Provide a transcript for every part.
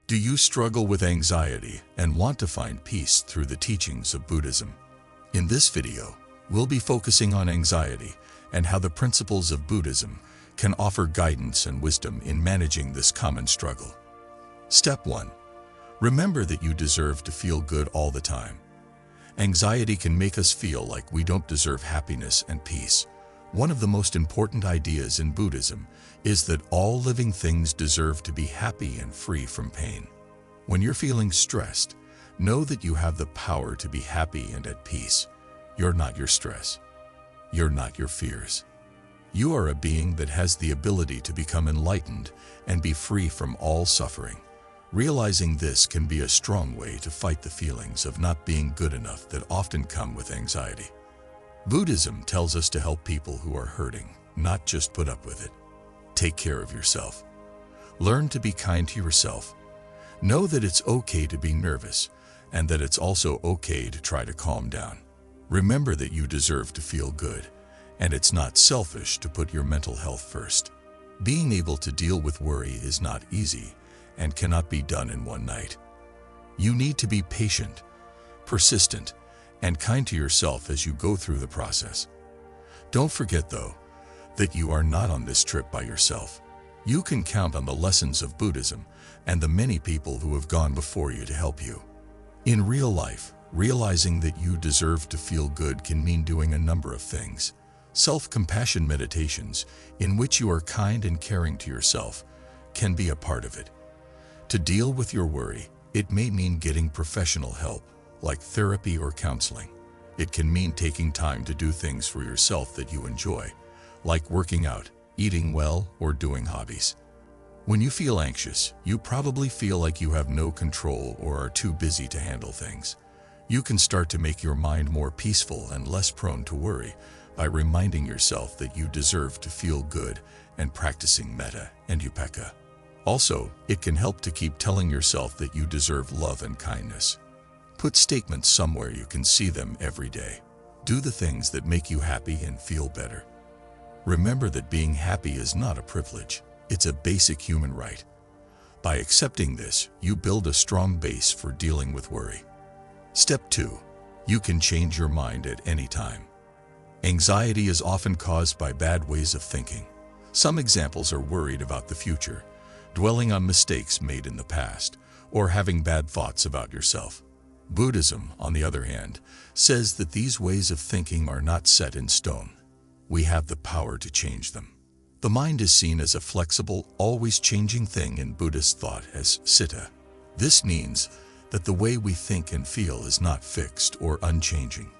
Do you struggle with anxiety and want to find peace through the teachings of Buddhism? In this video, we'll be focusing on anxiety and how the principles of Buddhism can offer guidance and wisdom in managing this common struggle. Step 1. Remember that you deserve to feel good all the time. Anxiety can make us feel like we don't deserve happiness and peace. One of the most important ideas in Buddhism is that all living things deserve to be happy and free from pain. When you're feeling stressed, know that you have the power to be happy and at peace. You're not your stress. You're not your fears. You are a being that has the ability to become enlightened and be free from all suffering. Realizing this can be a strong way to fight the feelings of not being good enough that often come with anxiety. Buddhism tells us to help people who are hurting, not just put up with it. Take care of yourself. Learn to be kind to yourself. Know that it's okay to be nervous and that it's also okay to try to calm down. Remember that you deserve to feel good, and it's not selfish to put your mental health first. Being able to deal with worry is not easy and cannot be done in one night. You need to be patient, persistent, and kind to yourself as you go through the process. Don't forget, though, that you are not on this trip by yourself. You can count on the lessons of Buddhism and the many people who have gone before you to help you. In real life, realizing that you deserve to feel good can mean doing a number of things. Self-compassion meditations, in which you are kind and caring to yourself, can be a part of it. To deal with your worry, it may mean getting professional help, like therapy or counseling. It can mean taking time to do things for yourself that you enjoy, like working out, eating well, or doing hobbies. When you feel anxious, you probably feel like you have no control or are too busy to handle things. You can start to make your mind more peaceful and less prone to worry by reminding yourself that you deserve to feel good and practicing metta and upekkha. Also, it can help to keep telling yourself that you deserve love and kindness. Put statements somewhere you can see them every day. Do the things that make you happy and feel better. Remember that being happy is not a privilege. It's a basic human right. By accepting this, you build a strong base for dealing with worry. Step 2. You can change your mind at any time. Anxiety is often caused by bad ways of thinking. Some examples are worried about the future, dwelling on mistakes made in the past, or having bad thoughts about yourself. Buddhism, on the other hand, says that these ways of thinking are not set in stone. We have the power to change them. The mind is seen as a flexible, always changing thing in Buddhist thought as citta. This means that the way we think and feel is not fixed or unchanging.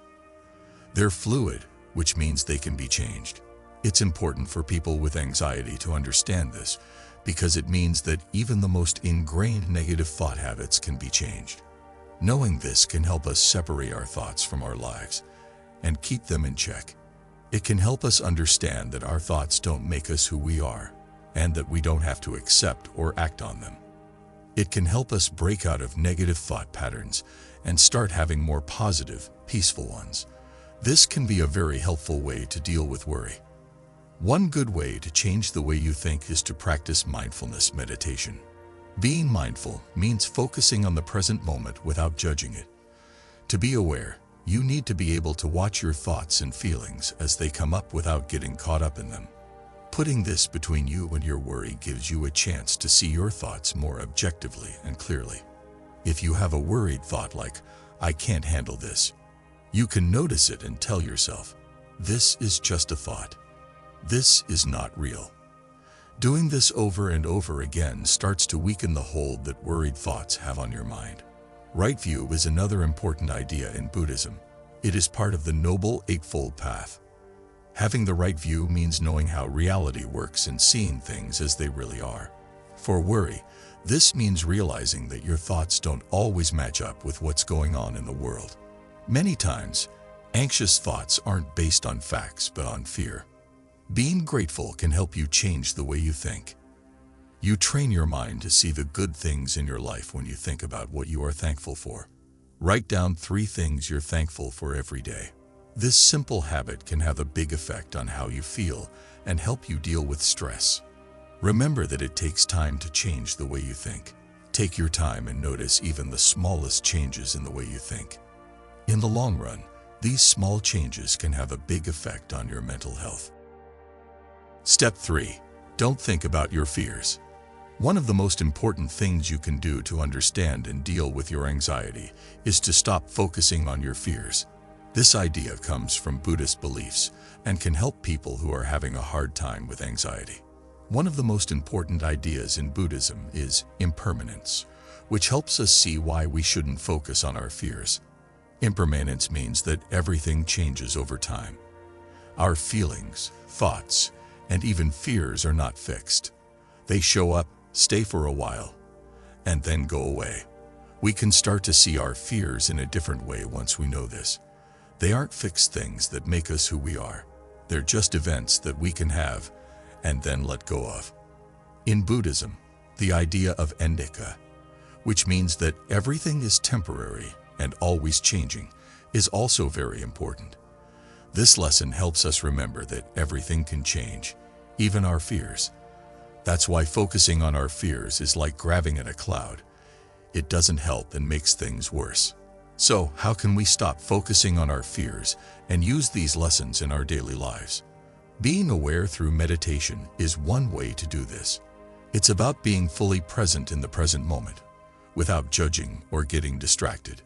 They're fluid, which means they can be changed. It's important for people with anxiety to understand this, because it means that even the most ingrained negative thought habits can be changed. Knowing this can help us separate our thoughts from our lives and keep them in check. It can help us understand that our thoughts don't make us who we are, and that we don't have to accept or act on them. It can help us break out of negative thought patterns and start having more positive, peaceful ones. This can be a very helpful way to deal with worry. One good way to change the way you think is to practice mindfulness meditation. Being mindful means focusing on the present moment without judging it. To be aware, you need to be able to watch your thoughts and feelings as they come up without getting caught up in them. Putting this between you and your worry gives you a chance to see your thoughts more objectively and clearly. If you have a worried thought like, "I can't handle this," you can notice it and tell yourself, "This is just a thought. This is not real." Doing this over and over again starts to weaken the hold that worried thoughts have on your mind. Right view is another important idea in Buddhism. It is part of the Noble Eightfold Path. Having the right view means knowing how reality works and seeing things as they really are. For worry, this means realizing that your thoughts don't always match up with what's going on in the world. Many times, anxious thoughts aren't based on facts but on fear. Being grateful can help you change the way you think. You train your mind to see the good things in your life when you think about what you are thankful for. Write down 3 things you're thankful for every day. This simple habit can have a big effect on how you feel and help you deal with stress. Remember that it takes time to change the way you think. Take your time and notice even the smallest changes in the way you think. In the long run, these small changes can have a big effect on your mental health. Step 3. Don't think about your fears. One of the most important things you can do to understand and deal with your anxiety is to stop focusing on your fears. This idea comes from Buddhist beliefs and can help people who are having a hard time with anxiety. One of the most important ideas in Buddhism is impermanence, which helps us see why we shouldn't focus on our fears. Impermanence means that everything changes over time. Our feelings, thoughts, and even fears are not fixed. They show up, stay for a while, and then go away. We can start to see our fears in a different way once we know this. They aren't fixed things that make us who we are. They're just events that we can have and then let go of. In Buddhism, the idea of anicca, which means that everything is temporary and always changing, is also very important. This lesson helps us remember that everything can change, even our fears. That's why focusing on our fears is like grabbing at a cloud. It doesn't help and makes things worse. So, how can we stop focusing on our fears and use these lessons in our daily lives? Being aware through meditation is one way to do this. It's about being fully present in the present moment, without judging or getting distracted.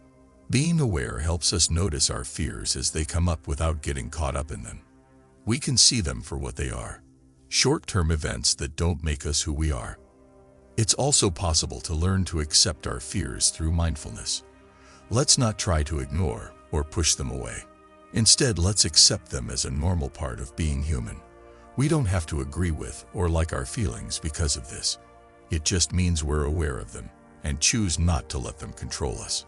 Being aware helps us notice our fears as they come up without getting caught up in them. We can see them for what they are, short-term events that don't make us who we are. It's also possible to learn to accept our fears through mindfulness. Let's not try to ignore or push them away. Instead, let's accept them as a normal part of being human. We don't have to agree with or like our feelings because of this. It just means we're aware of them and choose not to let them control us.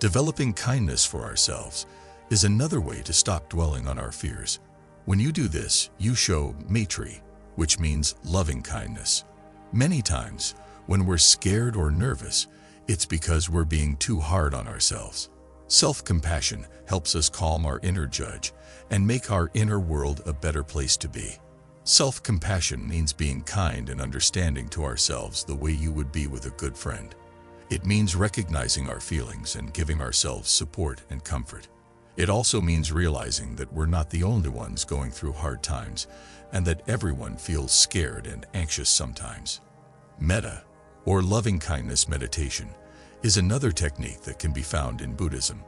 Developing kindness for ourselves is another way to stop dwelling on our fears. When you do this, you show maitri, which means loving kindness. Many times, when we're scared or nervous, it's because we're being too hard on ourselves. Self-compassion helps us calm our inner judge and make our inner world a better place to be. Self-compassion means being kind and understanding to ourselves the way you would be with a good friend. It means recognizing our feelings and giving ourselves support and comfort. It also means realizing that we're not the only ones going through hard times and that everyone feels scared and anxious sometimes. Metta, or loving-kindness meditation, is another technique that can be found in Buddhism.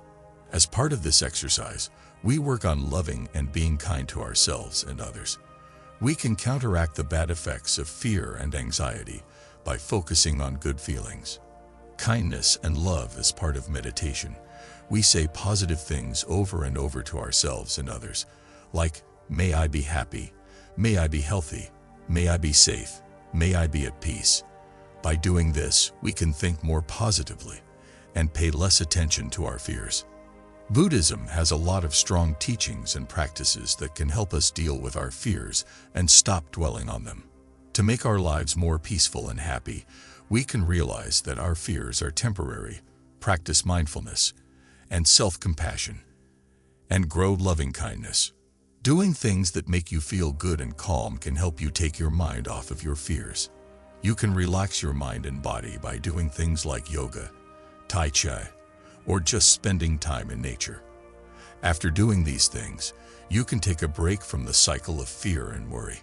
As part of this exercise, we work on loving and being kind to ourselves and others. We can counteract the bad effects of fear and anxiety by focusing on good feelings. Kindness and love is part of meditation. We say positive things over and over to ourselves and others, like, "May I be happy, may I be healthy, may I be safe, may I be at peace." By doing this, we can think more positively and pay less attention to our fears. Buddhism has a lot of strong teachings and practices that can help us deal with our fears and stop dwelling on them. To make our lives more peaceful and happy, we can realize that our fears are temporary, practice mindfulness and self-compassion, and grow loving kindness. Doing things that make you feel good and calm can help you take your mind off of your fears. You can relax your mind and body by doing things like yoga, tai chi, or just spending time in nature. After doing these things, you can take a break from the cycle of fear and worry.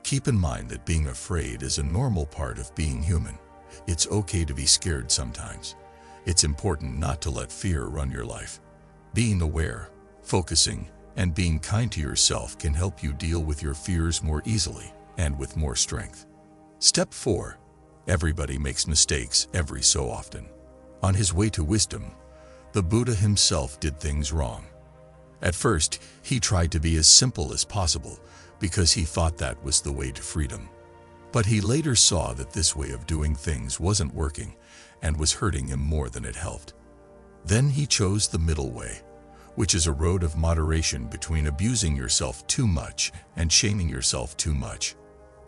Keep in mind that being afraid is a normal part of being human. It's okay to be scared sometimes. It's important not to let fear run your life. Being aware, focusing, and being kind to yourself can help you deal with your fears more easily and with more strength. Step 4. Everybody makes mistakes every so often. On his way to wisdom, the Buddha himself did things wrong. At first, he tried to be as simple as possible because he thought that was the way to freedom. But he later saw that this way of doing things wasn't working and was hurting him more than it helped. Then he chose the middle way, which is a road of moderation between abusing yourself too much and shaming yourself too much.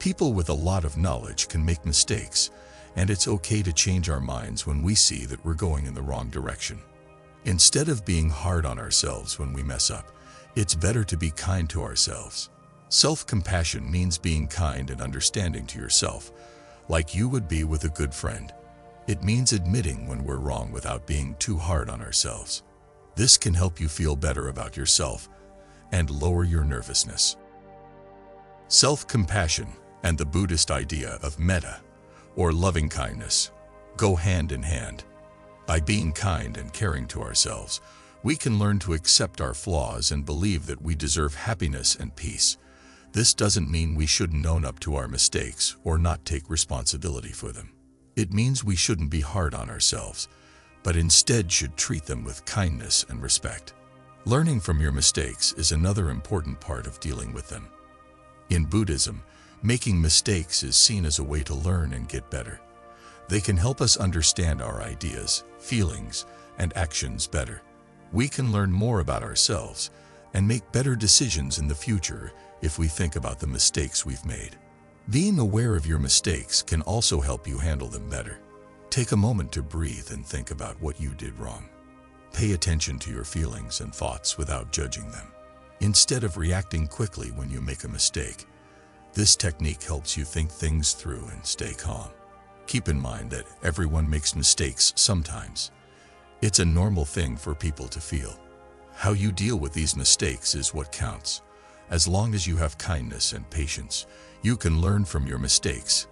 People with a lot of knowledge can make mistakes, and it's okay to change our minds when we see that we're going in the wrong direction. Instead of being hard on ourselves when we mess up, it's better to be kind to ourselves. Self-compassion means being kind and understanding to yourself, like you would be with a good friend. It means admitting when we're wrong without being too hard on ourselves. This can help you feel better about yourself and lower your nervousness. Self-compassion and the Buddhist idea of metta, or loving kindness, go hand in hand. By being kind and caring to ourselves, we can learn to accept our flaws and believe that we deserve happiness and peace. This doesn't mean we shouldn't own up to our mistakes or not take responsibility for them. It means we shouldn't be hard on ourselves, but instead should treat them with kindness and respect. Learning from your mistakes is another important part of dealing with them. In Buddhism, making mistakes is seen as a way to learn and get better. They can help us understand our ideas, feelings, and actions better. We can learn more about ourselves and make better decisions in the future if we think about the mistakes we've made. Being aware of your mistakes can also help you handle them better. Take a moment to breathe and think about what you did wrong. Pay attention to your feelings and thoughts without judging them. Instead of reacting quickly when you make a mistake, this technique helps you think things through and stay calm. Keep in mind that everyone makes mistakes sometimes. It's a normal thing for people to feel. How you deal with these mistakes is what counts. As long as you have kindness and patience, you can learn from your mistakes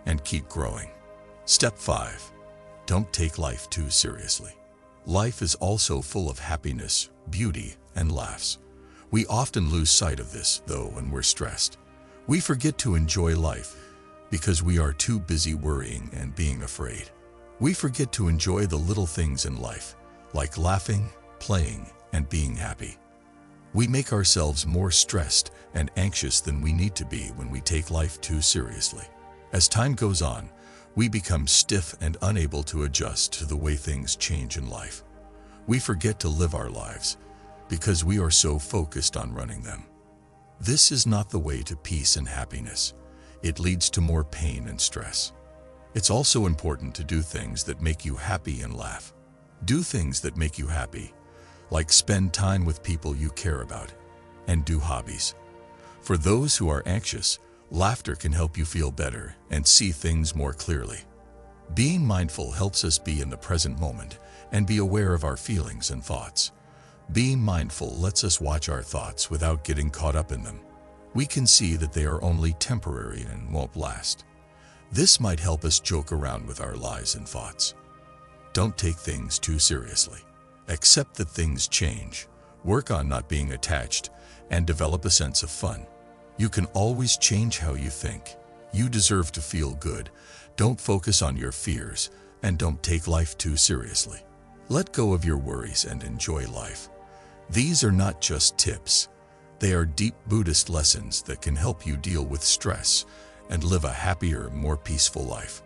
and keep growing. Step 5. Don't take life too seriously. Life is also full of happiness, beauty, and laughs. We often lose sight of this, though, when we're stressed. We forget to enjoy life because we are too busy worrying and being afraid. We forget to enjoy the little things in life, like laughing, playing, and being happy. We make ourselves more stressed and anxious than we need to be when we take life too seriously. As time goes on, we become stiff and unable to adjust to the way things change in life. We forget to live our lives because we are so focused on running them. This is not the way to peace and happiness. It leads to more pain and stress. It's also important to do things that make you happy and laugh. Do things that make you happy, like spend time with people you care about, and do hobbies. For those who are anxious, laughter can help you feel better and see things more clearly. Being mindful helps us be in the present moment and be aware of our feelings and thoughts. Being mindful lets us watch our thoughts without getting caught up in them. We can see that they are only temporary and won't last. This might help us joke around with our lies and thoughts. Don't take things too seriously. Accept that things change, work on not being attached, and develop a sense of fun. You can always change how you think. You deserve to feel good. Don't focus on your fears, and don't take life too seriously. Let go of your worries and enjoy life. These are not just tips. They are deep Buddhist lessons that can help you deal with stress and live a happier, more peaceful life.